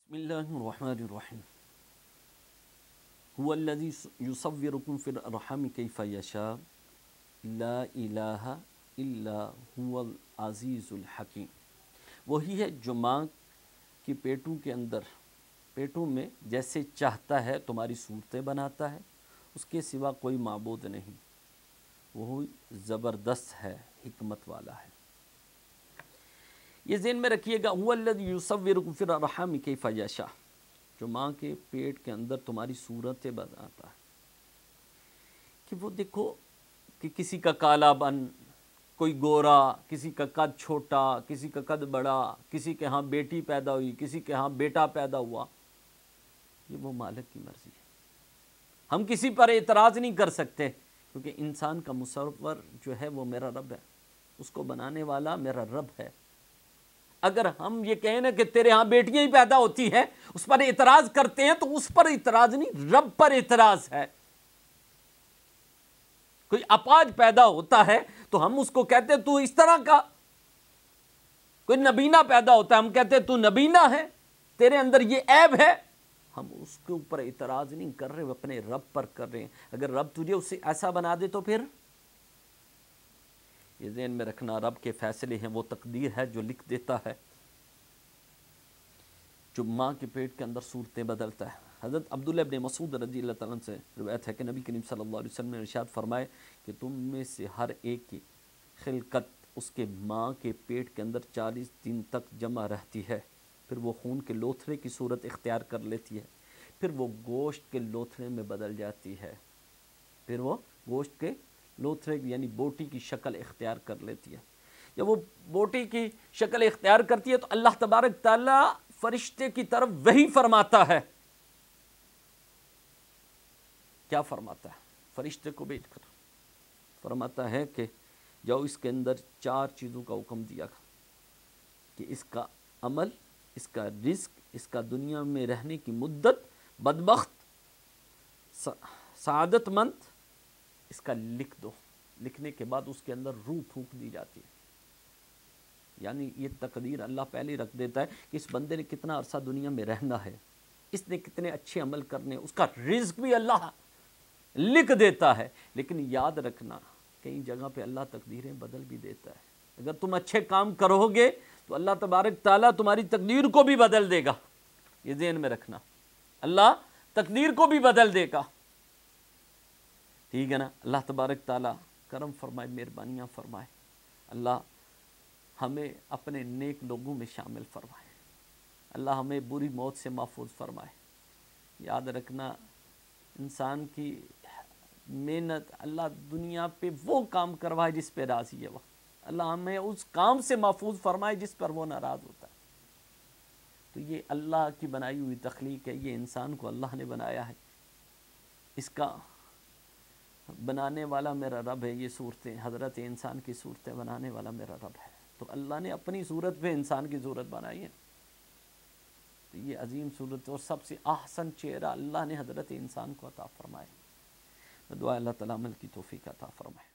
بسم اللہ الرحمن الرحیم هو الذی یصورکم فی الارحام کیف یشاء لا الہ الا هو العزیز الحکیم۔ وہی ہے جو ماں کی پیٹوں میں جیسے چاہتا ہے تمہاری صورتیں بناتا ہے، اس کے سوا کوئی معبود نہیں، وہ زبردست ہے، حکمت والا ہے۔ یہ ذہن میں رکھیے گا، هو الذی یصورکم فی الارحام کیف یشاء، جو ماں کے پیٹ کے اندر تمہاری صورتیں بناتا ہے۔ کہ وہ دیکھو کہ کسی کا کالا بن، کوئی گورا، کسی کا قد چھوٹا، کسی کا قد بڑا، کسی کے ہاں بیٹی پیدا ہوئی، کسی کے ہاں بیٹا پیدا ہوا، یہ وہ مالک کی مرضی ہے۔ ہم کسی پر اعتراض نہیں کر سکتے، کیونکہ انسان کا مصور جو ہے وہ میرا رب ہے، اس کو بنانے والا میرا رب ہے۔ اگر ہم یہ کہیں نا کہ تیرے ہاں بیٹیاں ہی پیدا ہوتی ہیں، اس پر اعتراض کرتے ہیں، تو اس پر اعتراض نہیں، رب پر اعتراض ہے۔ کوئی اپاج پیدا ہوتا ہے تو ہم اس کو کہتے ہیں تو اس طرح کا، کوئی نبینا پیدا ہوتا ہے ہم کہتے ہیں تو نبینا ہے، تیرے اندر یہ عیب ہے۔ ہم اس کے اوپر اعتراض نہیں کر رہے، اپنے رب پر کر رہے ہیں۔ اگر رب تجھے اسے ایسا بنا دے تو پھر یہ ذہن میں رکھنا، رب کے فیصلے ہیں، وہ تقدیر ہے جو لکھ دیتا ہے، جو ماں کے پیٹ کے اندر صورتیں بدلتا ہے۔ حضرت عبداللہ ابن مسعود رضی اللہ تعالیٰ عنہ سے روایت ہے کہ نبی کریم صلی اللہ علیہ وسلم نے ارشاد فرمائے کہ تم میں سے ہر ایک کی خلقت اس کے ماں کے پیٹ کے اندر 40 دن تک جمع رہتی ہے، پھر وہ خون کے لوتھڑے کی صورت اختیار کر لیتی ہے، پھر وہ گوشت کے لوتھڑے میں بدل جاتی ہے، پھر وہ گوشت کے لوتھڑے یعنی بوٹی کی شکل اختیار کر لیتی ہے۔ جب وہ بوٹی کی شکل اختیار کرتی ہے تو اللہ تبارک تعالیٰ فرشتے کی طرف وحی فرماتا ہے۔ کیا فرماتا ہے؟ فرشتے کو بھیج کر فرماتا ہے کہ جاؤ اس کے اندر 4 چیزوں کا حکم دیا کہ اس کا عمل، اس کا رزق، اس کا دنیا میں رہنے کی مدت، بدبخت، سعادت مند، اس کا لکھ دو۔ لکھنے کے بعد اس کے اندر روح پھونک دی جاتی ہے۔ یعنی یہ تقدیر اللہ پہلے رکھ دیتا ہے کہ اس بندے نے کتنا عرصہ دنیا میں رہنا ہے، اس نے کتنے اچھے عمل کرنے، اس کا رزق بھی اللہ لکھ دیتا ہے۔ لیکن یاد رکھنا، کئی جگہ پہ اللہ تقدیریں بدل بھی دیتا ہے۔ اگر تم اچھے کام کرو گے تو اللہ تبارک تعالیٰ تمہاری تقدیر کو بھی بدل دے گا، یہ ذہن میں رکھنا، اللہ تقدیر کو بھی بدل دے گا، ٹھیک ہے نا۔ اللہ تبارک تعالیٰ کرم فرمائے، مہربانیاں فرمائے، اللہ ہمیں اپنے نیک لوگوں میں شامل فرمائے، اللہ ہمیں بری موت سے محفوظ فرمائے۔ یاد رکھنا، انسان کی محنت، اللہ دنیا پہ وہ کام کروائے جس پہ راضی ہے وہ، اللہ ہمیں اس کام سے محفوظ فرمائے جس پر وہ ناراض ہوتا ہے۔ تو یہ اللہ کی بنائی ہوئی تخلیق ہے، یہ انسان کو اللہ نے بنایا ہے، اس کا بنانے والا میرا رب ہے۔ یہ صورتیں، حضرت انسان کی صورتیں بنانے والا میرا رب ہے۔ تو اللہ نے اپنی صورت پہ انسان کی صورت بنائی ہے، تو یہ عظیم صورت اور سب سے احسن چہرہ اللہ نے حضرت انسان کو عطا فرمائے۔ دعا اللہ تعالیٰ عمل کی توفیق عطا فرمائے۔